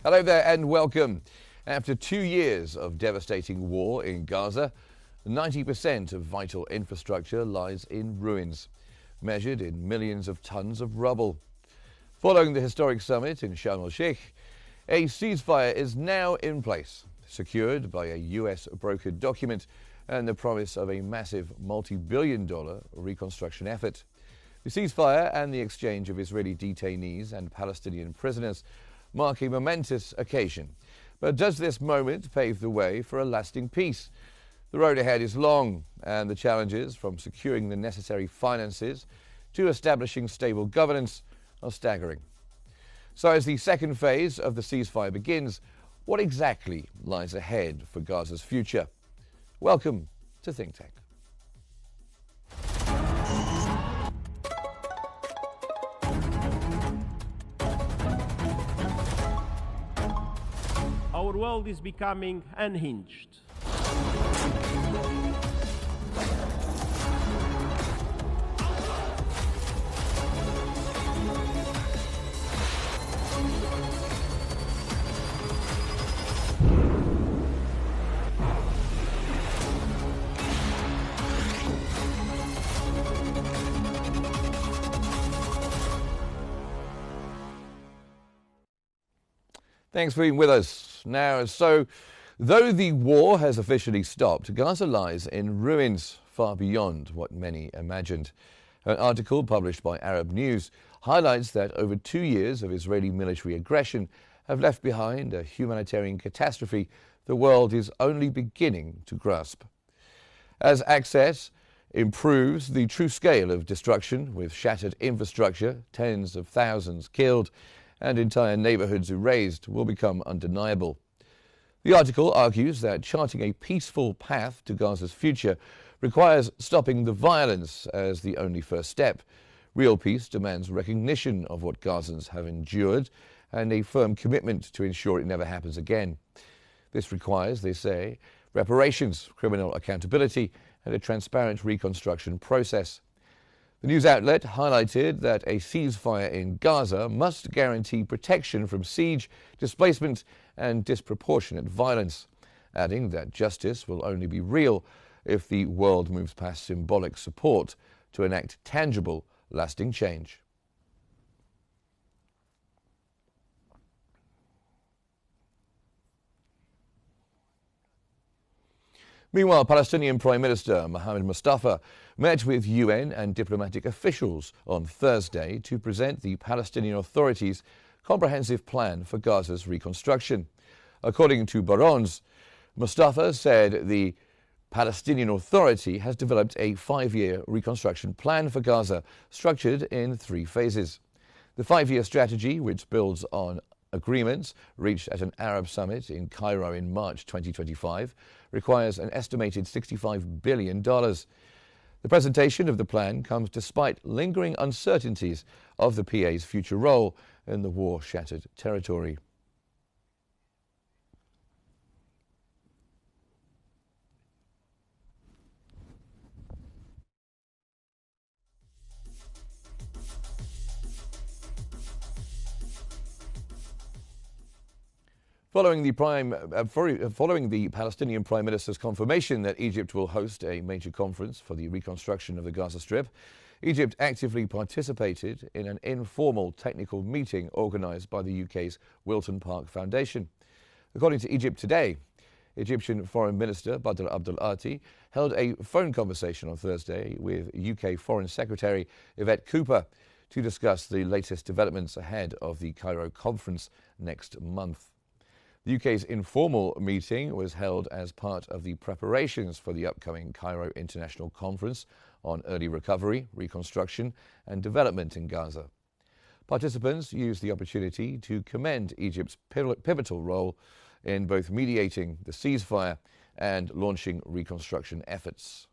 Hello there and welcome. After 2 years of devastating war in Gaza, 90% of vital infrastructure lies in ruins, measured in millions of tons of rubble. Following the historic summit in Sharm el-Sheikh, a ceasefire is now in place, secured by a US brokered document and the promise of a massive multi-billion-dollar reconstruction effort. The ceasefire and the exchange of Israeli detainees and Palestinian prisoners mark a momentous occasion. But does this moment pave the way for a lasting peace? The road ahead is long, and the challenges from securing the necessary finances to establishing stable governance are staggering. So as the second phase of the ceasefire begins, what exactly lies ahead for Gaza's future? Welcome to Think Tech. Our world is becoming unhinged. Thanks for being with us. Now, so though the war has officially stopped, Gaza lies in ruins far beyond what many imagined. An article published by Arab News highlights that over 2 years of Israeli military aggression have left behind a humanitarian catastrophe the world is only beginning to grasp. As access improves, the true scale of destruction, with shattered infrastructure, tens of thousands killed, and entire neighborhoods erased, will become undeniable. The article argues that charting a peaceful path to Gaza's future requires stopping the violence as the only first step. Real peace demands recognition of what Gazans have endured and a firm commitment to ensure it never happens again. This requires, they say, reparations, criminal accountability, and a transparent reconstruction process. The news outlet highlighted that a ceasefire in Gaza must guarantee protection from siege, displacement, and disproportionate violence, adding that justice will only be real if the world moves past symbolic support to enact tangible, lasting change. Meanwhile, Palestinian Prime Minister Mohammed Mustafa met with UN and diplomatic officials on Thursday to present the Palestinian Authority's comprehensive plan for Gaza's reconstruction. According to Barons, Mustafa said the Palestinian Authority has developed a 5-year reconstruction plan for Gaza, structured in 3 phases. The 5-year strategy, which builds on agreements reached at an Arab summit in Cairo in March 2025, requires an estimated $65 billion. The presentation of the plan comes despite lingering uncertainties of the PA's future role in the war-shattered territory. Following the Palestinian Prime Minister's confirmation that Egypt will host a major conference for the reconstruction of the Gaza Strip, Egypt actively participated in an informal technical meeting organised by the UK's Wilton Park Foundation. According to Egypt Today, Egyptian Foreign Minister Badr Abdel Ati held a phone conversation on Thursday with UK Foreign Secretary Yvette Cooper to discuss the latest developments ahead of the Cairo conference next month. The UK's informal meeting was held as part of the preparations for the upcoming Cairo International Conference on Early Recovery, Reconstruction and Development in Gaza. Participants used the opportunity to commend Egypt's pivotal role in both mediating the ceasefire and launching reconstruction efforts.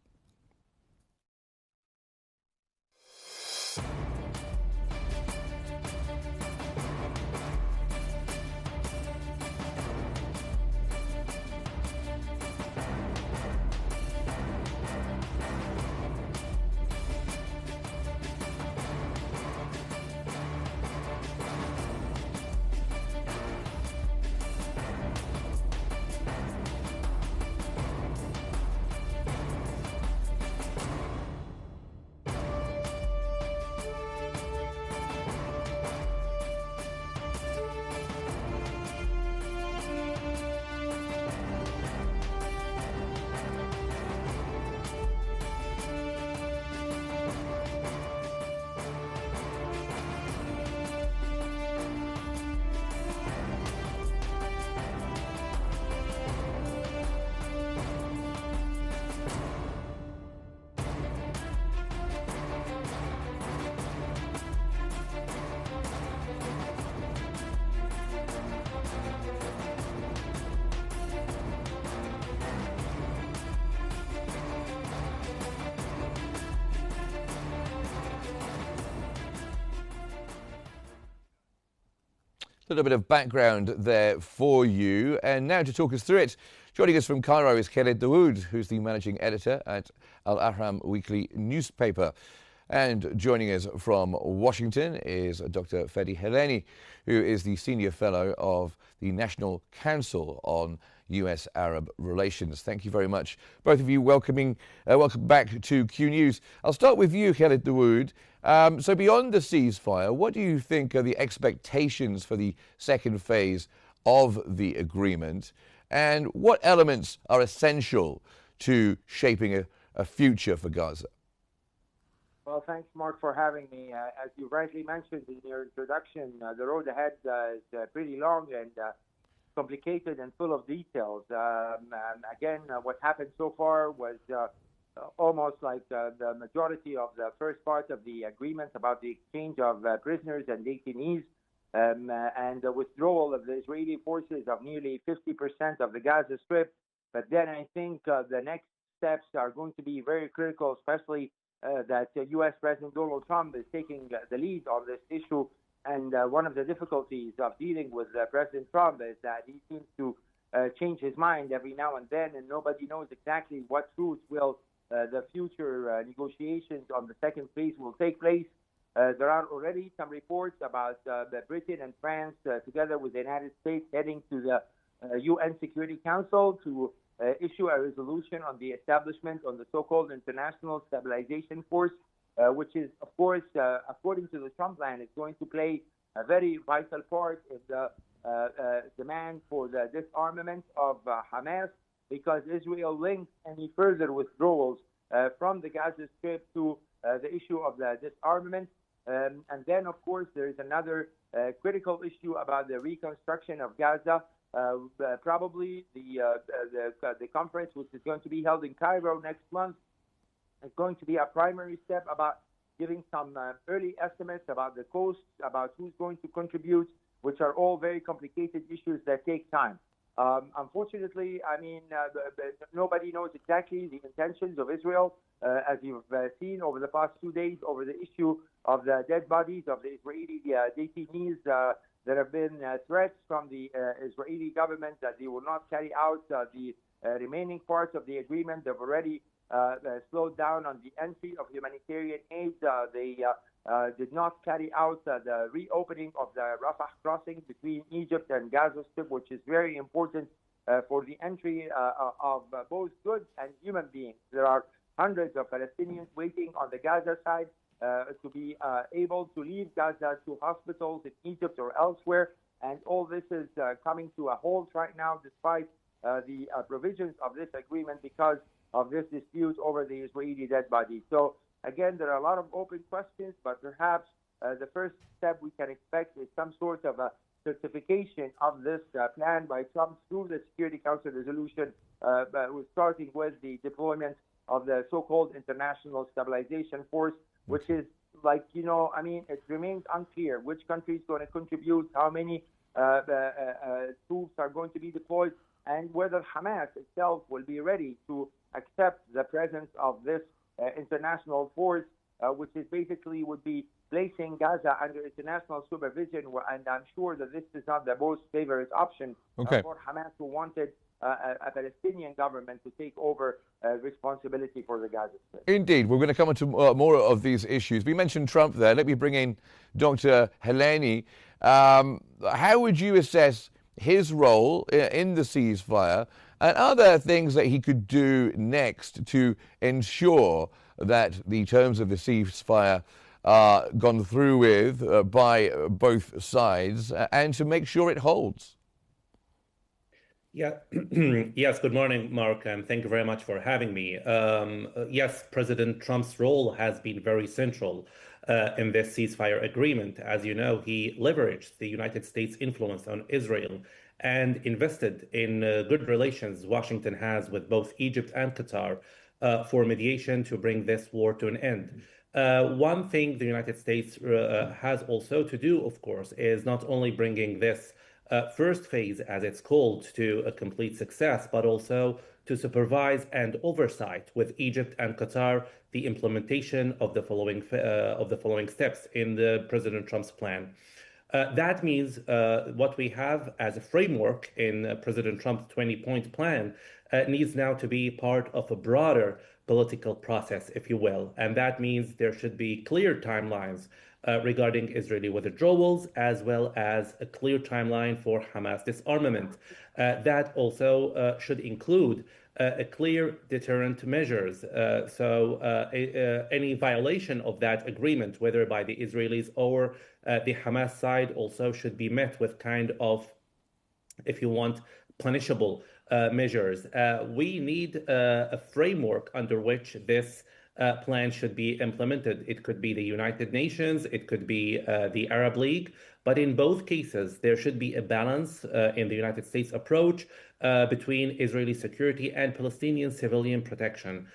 little bit of background there for you. And now to talk us through it, joining us from Cairo is Khaled Dawood, who's the managing editor at Al Ahram weekly newspaper. And joining us from Washington is Dr. Fadi Heleni, who is the Senior Fellow of the National Council on U.S.-Arab Relations. Thank you very much, both of you. Welcome back to Q News. I'll start with you, Khaled Dawood. So beyond the ceasefire, what do you think are the expectations for the second phase of the agreement? And what elements are essential to shaping a future for Gaza? Well, thanks, Mark, for having me. As you rightly mentioned in your introduction, the road ahead is pretty long and complicated and full of details. What happened so far was almost like the majority of the first part of the agreement about the exchange of prisoners and detainees and the withdrawal of the Israeli forces of nearly 50% of the Gaza Strip. But then I think the next steps are going to be very critical, especially that U.S. President Donald Trump is taking the lead on this issue. And one of the difficulties of dealing with President Trump is that he seems to change his mind every now and then, and nobody knows exactly what route will the future negotiations on the second phase will take place. There are already some reports about Britain and France, together with the United States, heading to the UN Security Council to issue a resolution on the establishment of the so-called International Stabilization Force, which is, of course, according to the Trump plan, is going to play a very vital part in the demand for the disarmament of Hamas, because Israel links any further withdrawals from the Gaza Strip to the issue of the disarmament. And then, of course, there is another critical issue about the reconstruction of Gaza. Probably the conference, which is going to be held in Cairo next month, is going to be a primary step about giving some early estimates about the costs, about who's going to contribute, which are all very complicated issues that take time. Unfortunately, nobody knows exactly the intentions of Israel, as you've seen over the past 2 days, over the issue of the dead bodies of the Israeli detainees. There have been threats from the Israeli government that they will not carry out the remaining parts of the agreement. They've already slowed down on the entry of humanitarian aid. They did not carry out the reopening of the Rafah crossing between Egypt and Gaza Strip, which is very important for the entry of both goods and human beings. There are hundreds of Palestinians waiting on the Gaza side to be able to leave Gaza to hospitals in Egypt or elsewhere. And all this is coming to a halt right now, despite the provisions of this agreement, because of this dispute over the Israeli dead bodies. So again, there are a lot of open questions, but perhaps the first step we can expect is some sort of a certification of this plan by Trump through the Security Council resolution, starting with the deployment of the so-called International Stabilization Force, which is it remains unclear which country is going to contribute, how many troops are going to be deployed, and whether Hamas itself will be ready to accept the presence of this international force, which is basically would be placing Gaza under international supervision. And I'm sure that this is not the most favorite option for Hamas, who wanted a Palestinian government to take over responsibility for the Gaza Strip. Indeed. We're going to come into more of these issues. We mentioned Trump there. Let me bring in Dr. Heleni. How would you assess his role in the ceasefire, and are there things that he could do next to ensure that the terms of the ceasefire are gone through with by both sides, and to make sure it holds? Yeah. Yes. Good morning, Mark, and thank you very much for having me. Yes, President Trump's role has been very central in this ceasefire agreement. As you know, he leveraged the United States' influence on Israel and invested in good relations Washington has with both Egypt and Qatar for mediation to bring this war to an end. One thing the United States has also to do, of course, is not only bringing this first phase, as it's called, to a complete success, but also to supervise and oversight with Egypt and Qatar the implementation of the following steps in the President Trump's plan. That means what we have as a framework in President Trump's 20-point plan needs now to be part of a broader political process, if you will. And that means there should be clear timelines regarding Israeli withdrawals, as well as a clear timeline for Hamas disarmament. That also should include a clear deterrent measures. Any violation of that agreement, whether by the Israelis or the Hamas side, also should be met with kind of, if you want, punishable measures. We need a framework under which this plan should be implemented. It could be the United Nations, it could be the Arab League, but in both cases, there should be a balance in the United States approach between Israeli security and Palestinian civilian protection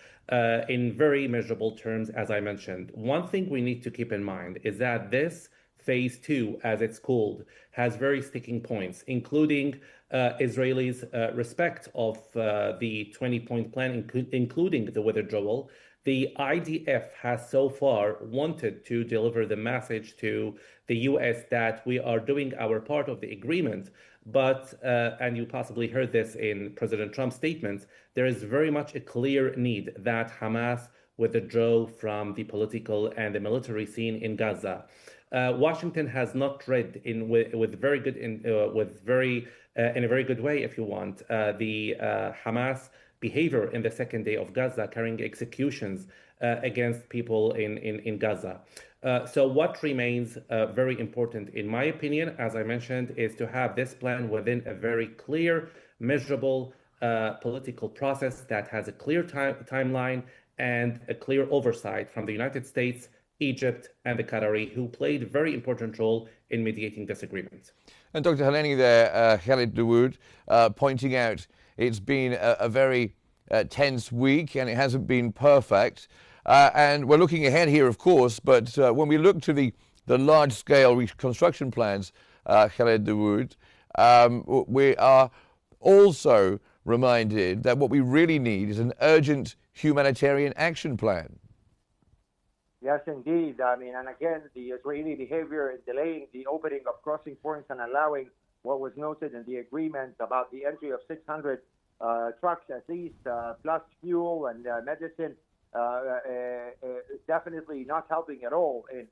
in very measurable terms, as I mentioned. One thing we need to keep in mind is that this phase two, as it's called, has very sticking points, including Israelis' respect of the 20-point plan, including the withdrawal. The IDF has so far wanted to deliver the message to the US that we are doing our part of the agreement, but, and you possibly heard this in President Trump's statements, there is very much a clear need that Hamas withdraw from the political and the military scene in Gaza. Washington has not read in with very good in a very good way, if you want, the Hamas behavior in the second day of Gaza, carrying executions against people in Gaza. So what remains very important, in my opinion, as I mentioned, is to have this plan within a very clear, measurable political process that has a clear timeline and a clear oversight from the United States, Egypt, and the Qatari, who played a very important role in mediating this agreement. And Dr. Heleni there, Khalid Dawood, pointing out it's been a very tense week and it hasn't been perfect. And we're looking ahead here, of course, but when we look to the large-scale reconstruction plans, Khalid Dawood, we are also reminded that what we really need is an urgent humanitarian action plan. Yes, indeed. I mean, and again, the Israeli behavior in delaying the opening of crossing points and allowing what was noted in the agreement about the entry of 600 trucks at least, plus fuel and medicine, is definitely not helping at all in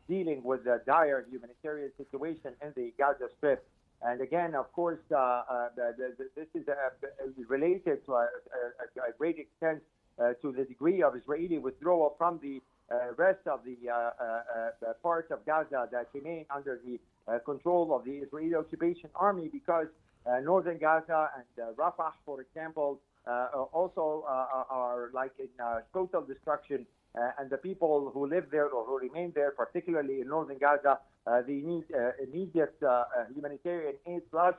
dealing with the dire humanitarian situation in the Gaza Strip. And again, of course, this is related to a great extent to the degree of Israeli withdrawal from the rest of the parts of Gaza that remain under the control of the Israeli occupation army, because northern Gaza and Rafah, for example, also are like in total destruction, and the people who live there or who remain there, particularly in northern Gaza, they need immediate humanitarian aid plus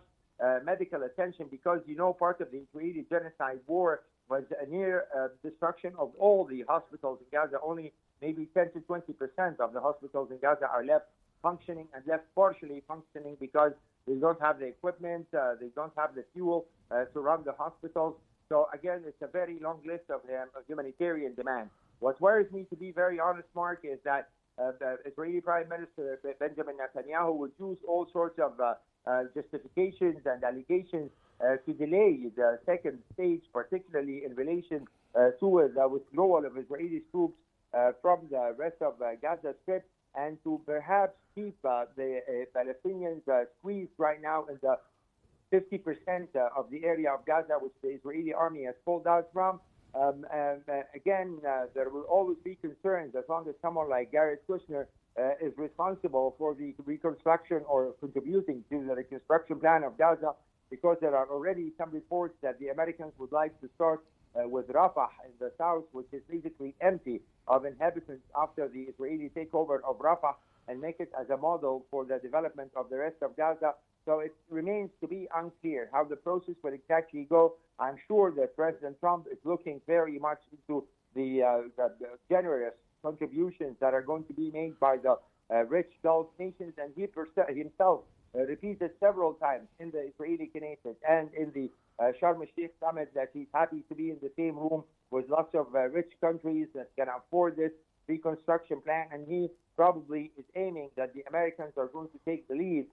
medical attention, because, you know, part of the Israeli genocide war was a near destruction of all the hospitals in Gaza. Only maybe 10 to 20% of the hospitals in Gaza are left functioning, and left partially functioning because they don't have the equipment, they don't have the fuel to run the hospitals. So again, it's a very long list of humanitarian demands. What worries me, to be very honest, Mark, is that the Israeli Prime Minister Benjamin Netanyahu would use all sorts of justifications and allegations to delay the second stage, particularly in relation to the withdrawal of Israeli troops from the rest of Gaza Strip, and to perhaps keep the Palestinians squeezed right now in the 50% of the area of Gaza which the Israeli army has pulled out from. Again, there will always be concerns as long as someone like Jared Kushner is responsible for the reconstruction or contributing to the reconstruction plan of Gaza, because there are already some reports that the Americans would like to start with Rafah in the south, which is basically empty of inhabitants after the Israeli takeover of Rafah, and make it as a model for the development of the rest of Gaza. So it remains to be unclear how the process will exactly go. I'm sure that President Trump is looking very much into the generous contributions that are going to be made by the rich Gulf nations, and he himself repeated several times in the Israeli Knesset and in the Sharm el-Sheikh summit that he's happy to be in the same room with lots of rich countries that can afford this reconstruction plan, and he probably is aiming that the Americans are going to take the lead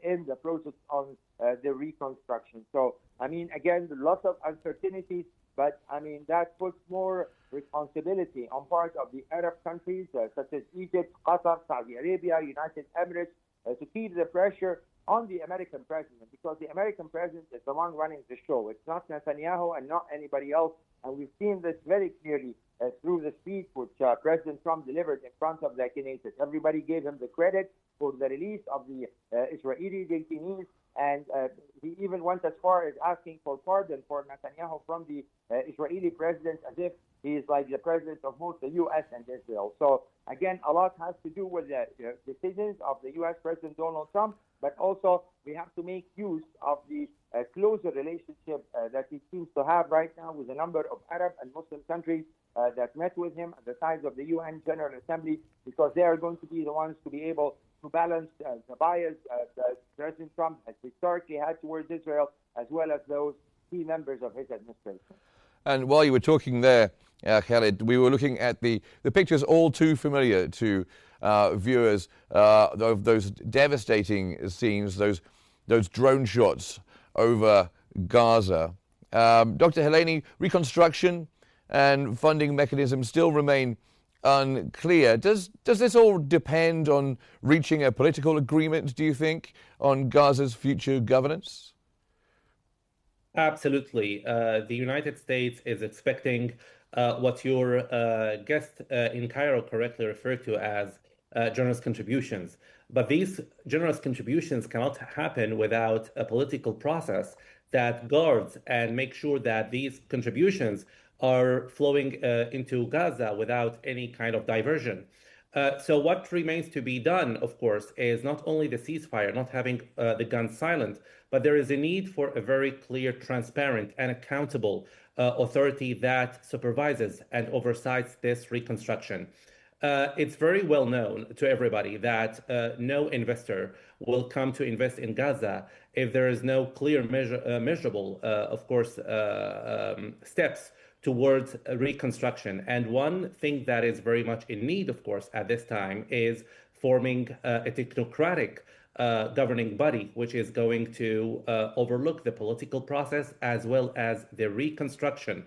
in the process on the reconstruction. So, I mean, again, lots of uncertainties, but I mean, that puts more responsibility on part of the Arab countries such as Egypt, Qatar, Saudi Arabia, United Emirates to keep the pressure on the American president, because the American president is the one running the show. It's not Netanyahu and not anybody else. And we've seen this very clearly through the speech which President Trump delivered in front of the Knesset. Everybody gave him the credit for the release of the Israeli detainees, and he even went as far as asking for pardon for Netanyahu from the Israeli president, as if he is like the president of both the U.S. and Israel. So again, a lot has to do with the decisions of the U.S. President Donald Trump, but also we have to make use of the closer relationship that he seems to have right now with a number of Arab and Muslim countries that met with him at the size of the UN General Assembly, because they are going to be the ones to be able to balance the bias that President Trump has historically had towards Israel, as well as those key members of his administration. And while you were talking there, Khalid, we were looking at the pictures all too familiar to viewers of those devastating scenes, those drone shots over Gaza. Dr. Heleni, reconstruction and funding mechanisms still remain unclear. Does this all depend on reaching a political agreement, do you think, on Gaza's future governance? Absolutely. The United States is expecting what your guest in Cairo correctly referred to as generous contributions. But these generous contributions cannot happen without a political process that guards and makes sure that these contributions are flowing into Gaza without any kind of diversion. So what remains to be done, of course, is not only the ceasefire, not having the guns silent, but there is a need for a very clear, transparent, and accountable authority that supervises and oversees this reconstruction. It's very well known to everybody that no investor will come to invest in Gaza if there is no clear, measurable, of course, steps towards reconstruction. And one thing that is very much in need, of course, at this time is forming a technocratic governing body, which is going to overlook the political process as well as the reconstruction.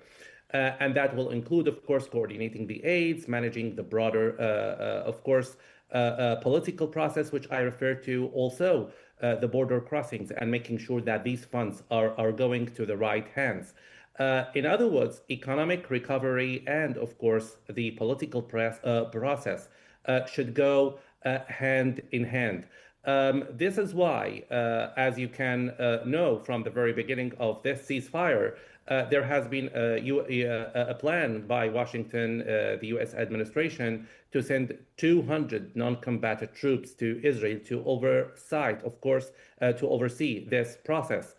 And that will include, of course, coordinating the aids, managing the broader, of course, political process, which I refer to, also the border crossings, and making sure that these funds are going to the right hands. In other words, economic recovery and, of course, the political process should go hand in hand. This is why, as you can know from the very beginning of this ceasefire, there has been a plan by Washington, the U.S. administration, to send 200 non-combatant troops to Israel to oversee this process.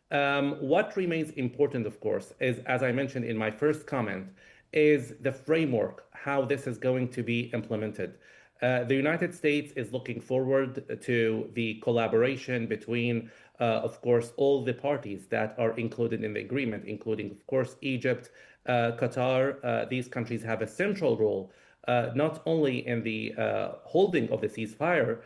What remains important, of course, is, as I mentioned in my first comment, is the framework, how this is going to be implemented. The United States is looking forward to the collaboration between, of course, all the parties that are included in the agreement, including, of course, Egypt, Qatar. These countries have a central role, not only in the holding of the ceasefire,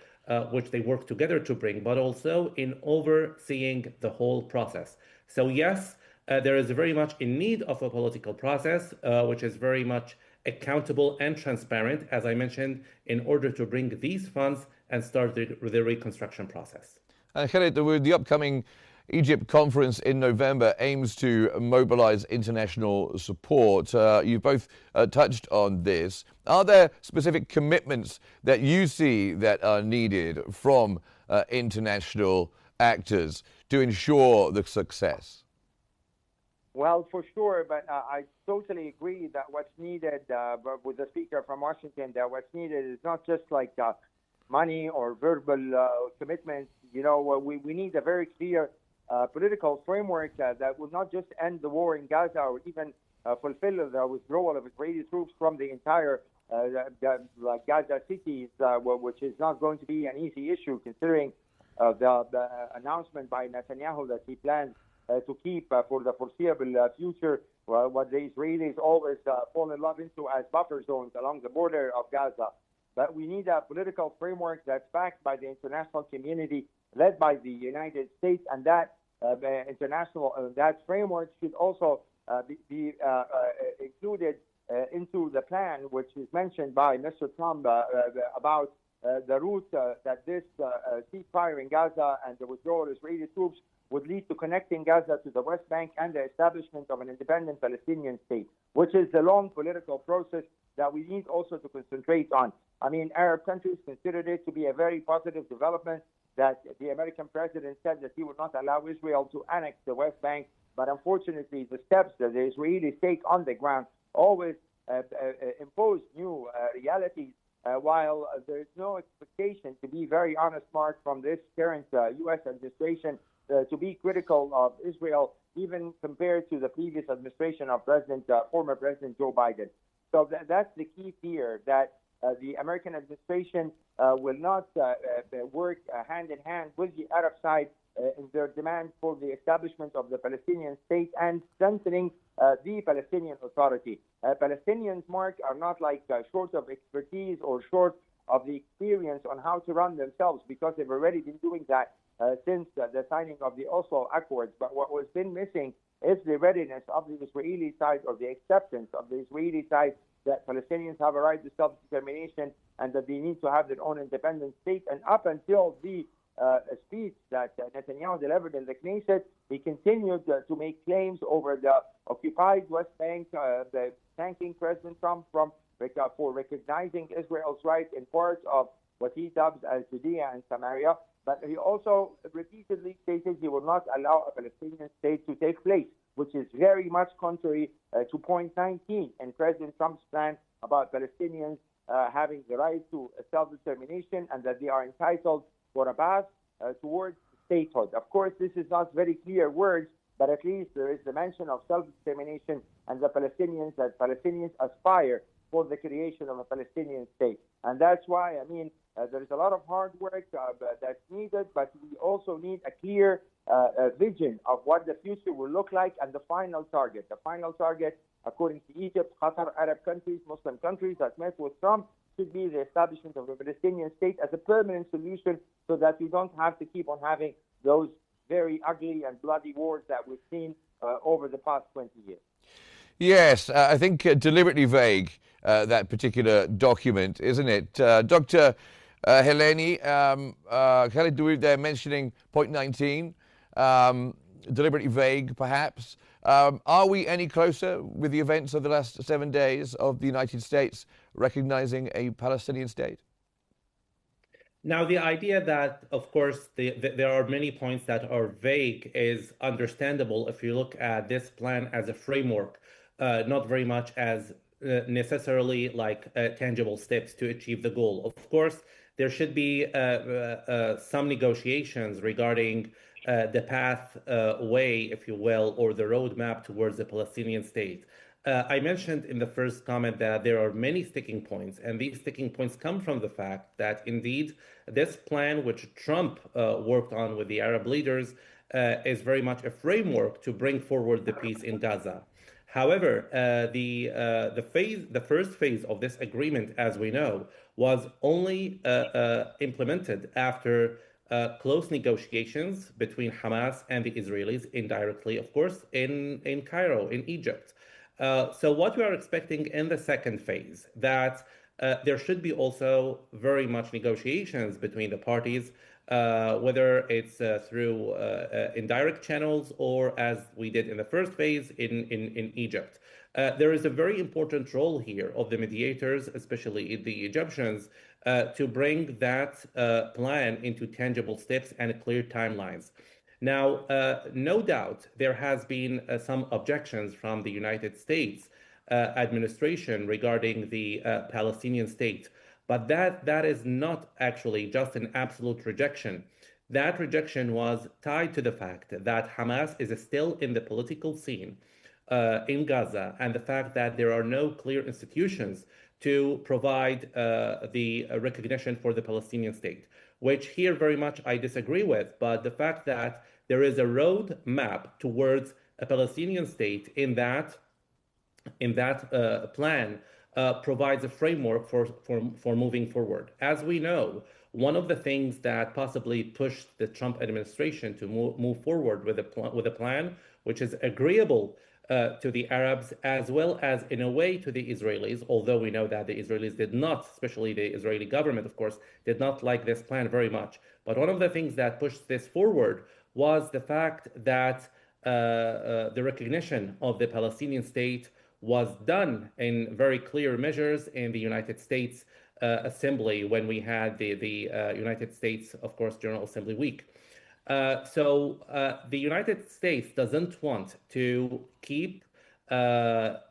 which they work together to bring, but also in overseeing the whole process. So yes, there is very much in need of a political process, which is very much accountable and transparent, as I mentioned, in order to bring these funds and start the reconstruction process. Khalid, the upcoming Egypt conference in November aims to mobilize international support. You've both touched on this. Are there specific commitments that you see that are needed from international actors to ensure the success? Well, for sure, but I totally agree that what's needed with the speaker from Washington, that what's needed is not just like money or verbal commitments. You know, we need a very clear political framework that will not just end the war in Gaza or even fulfill the withdrawal of Israeli troops from the entire Gaza cities, which is not going to be an easy issue, considering the announcement by Netanyahu that he plans to keep for the foreseeable future what the Israelis always fall in love into as buffer zones along the border of Gaza. but we need a political framework that's backed by the international community, led by the United States, and that that framework should also be included into the plan, which is mentioned by Mr. Trump about the route that this ceasefire in Gaza and the withdrawal of Israeli troops would lead to connecting Gaza to the West Bank and the establishment of an independent Palestinian state, which is the long political process that we need also to concentrate on. I mean, Arab countries considered it to be a very positive development that the American president said that he would not allow Israel to annex the West Bank. But unfortunately, the steps that the Israelis take on the ground always impose new realities, while there is no expectation, to be very honest, Mark, from this current U.S. administration to be critical of Israel, even compared to the previous administration of former President Joe Biden. So that's the key fear, that the American administration will not work hand in hand with the Arab side in their demand for the establishment of the Palestinian state and strengthening the Palestinian Authority. Palestinians, Mark, are not like short of expertise or short of the experience on how to run themselves, because they've already been doing that since the signing of the Oslo Accords. But what was been missing is the readiness of the Israeli side, or the acceptance of the Israeli side, that Palestinians have a right to self-determination and that they need to have their own independent state. And up until the speech that Netanyahu delivered in the Knesset, he continued to make claims over the occupied West Bank, thanking President Trump for recognizing Israel's right in parts of what he dubs as Judea and Samaria. But he also repeatedly stated he will not allow a Palestinian state to take place, which is very much contrary to point 19 in President Trump's plan about Palestinians having the right to self-determination and that they are entitled for a path towards statehood. Of course, this is not very clear words, but at least there is the mention of self-determination and that Palestinians aspire for the creation of a Palestinian state. And that's why, I mean, there is a lot of hard work that's needed, but we also need a clear vision of what the future will look like and the final target. The final target, according to Egypt, Qatar, Arab countries, Muslim countries that met with Trump, should be the establishment of a Palestinian state as a permanent solution, so that we don't have to keep on having those very ugly and bloody wars that we've seen over the past 20 years. Yes, I think deliberately vague, that particular document, isn't it? Dr. Heleni, Khalid Douib there mentioning point 19, deliberately vague perhaps. Are we any closer with the events of the last 7 days of the United States recognizing a Palestinian state? Now, the idea that, of course, there are many points that are vague is understandable if you look at this plan as a framework, not very much as necessarily like tangible steps to achieve the goal. Of course, there should be some negotiations regarding the pathway, if you will, or the roadmap towards a Palestinian state. I mentioned in the first comment that there are many sticking points, and these sticking points come from the fact that indeed this plan, which Trump worked on with the Arab leaders, is very much a framework to bring forward the peace in Gaza. However, the first phase of this agreement, as we know, was only implemented after close negotiations between Hamas and the Israelis, indirectly, of course, in Cairo, in Egypt. So what we are expecting in the second phase, that there should be also very much negotiations between the parties, whether it's through indirect channels or as we did in the first phase in Egypt. There is a very important role here of the mediators, especially the Egyptians, to bring that plan into tangible steps and clear timelines. Now, no doubt there has been some objections from the United States administration regarding the Palestinian state, but that is not actually just an absolute rejection. That rejection was tied to the fact that Hamas is still in the political scene in Gaza, and the fact that there are no clear institutions to provide the recognition for the Palestinian state, which here very much I disagree with. But the fact that there is a road map towards a Palestinian state in that plan provides a framework for moving forward. As we know, one of the things that possibly pushed the Trump administration to move forward with a plan which is agreeable to the Arabs as well as, in a way, to the Israelis, although we know that the Israelis did not, especially the Israeli government, of course, did not like this plan very much. But one of the things that pushed this forward was the fact that the recognition of the Palestinian state was done in very clear measures in the United States Assembly when we had the United States, of course, General Assembly Week. The United States doesn't want to keep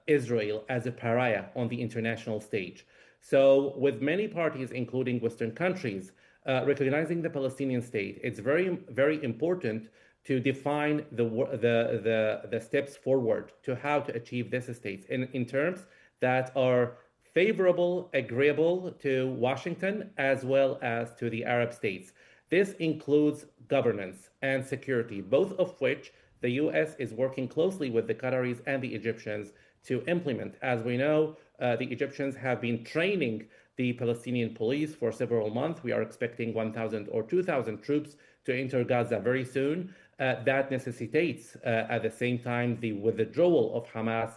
Israel as a pariah on the international stage. So with many parties, including Western countries, recognizing the Palestinian state, it's very, very important to define the steps forward to how to achieve this state in terms that are favorable, agreeable to Washington as well as to the Arab states. This includes governance and security, both of which the U.S. is working closely with the Qataris and the Egyptians to implement. As we know, the Egyptians have been training the Palestinian police for several months. We are expecting 1,000 or 2,000 troops to enter Gaza very soon. That necessitates, at the same time, the withdrawal of Hamas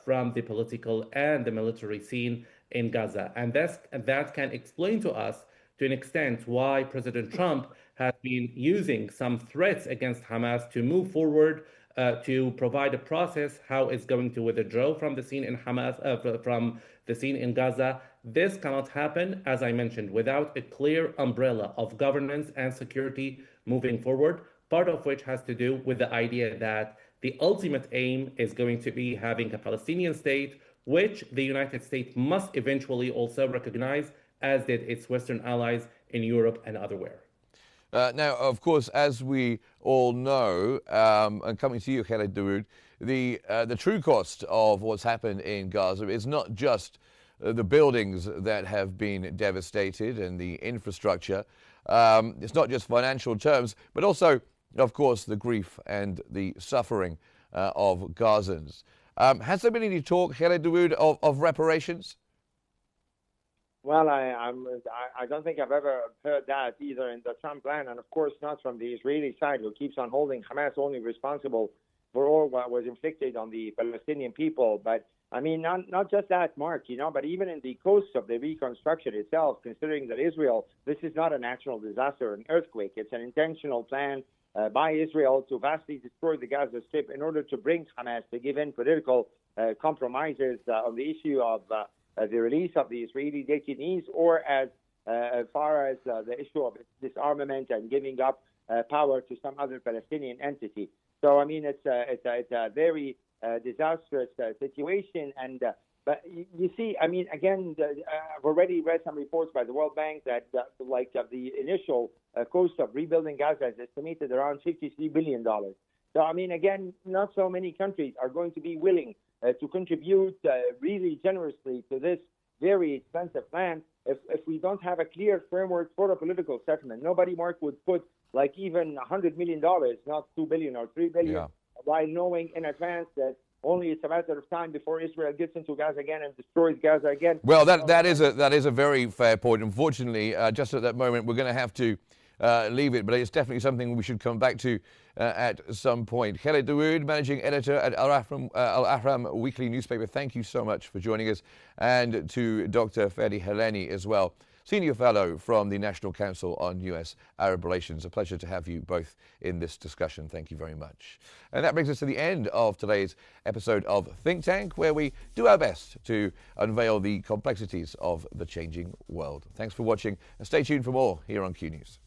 from the political and the military scene in Gaza. And that can explain to us, to an extent, why President Trump has been using some threats against Hamas to move forward to provide a process how it's going to withdraw from the scene in from the scene in Gaza. This cannot happen, as I mentioned, without a clear umbrella of governance and security moving forward, part of which has to do with the idea that the ultimate aim is going to be having a Palestinian state, which the United States must eventually also recognize, as did its Western allies in Europe and elsewhere. Now, of course, as we all know, and coming to you, Khaled Dawood, the true cost of what's happened in Gaza is not just the buildings that have been devastated and the infrastructure. It's not just financial terms, but also, of course, the grief and the suffering of Gazans. Has there been any talk, Khaled Dawood, of reparations? Well, I don't think I've ever heard that either in the Trump plan, and of course not from the Israeli side, who keeps on holding Hamas only responsible for all what was inflicted on the Palestinian people. But I mean, not just that, Mark, but even in the coast of the reconstruction itself, considering that Israel, this is not a natural disaster, an earthquake. It's an intentional plan by Israel to vastly destroy the Gaza Strip in order to bring Hamas to give in political compromises on the issue of the release of the Israeli detainees, or as far as the issue of disarmament and giving up power to some other Palestinian entity. So, I mean, it's a very disastrous situation. And but you see, I mean, again, I've already read some reports by the World Bank that the initial cost of rebuilding Gaza is estimated around $53 billion. So, I mean, again, not so many countries are going to be willing to contribute really generously to this very expensive plan if we don't have a clear framework for a political settlement. Nobody, Mark, would put like even $100 million, not $2 billion or $3 billion, while knowing in advance that only it's a matter of time before Israel gets into Gaza again and destroys Gaza again. Well, that is a very fair point. Unfortunately, just at that moment, we're going to have to leave it, but it's definitely something we should come back to at some point. Khaled Dawood, managing editor at Al Ahram weekly newspaper, thank you so much for joining us, and to Dr. Fadi Heleni as well, senior fellow from the National Council on U.S.-Arab Relations. A pleasure to have you both in this discussion. Thank you very much. And that brings us to the end of today's episode of Think Tank, where we do our best to unveil the complexities of the changing world. Thanks for watching, and stay tuned for more here on Q News.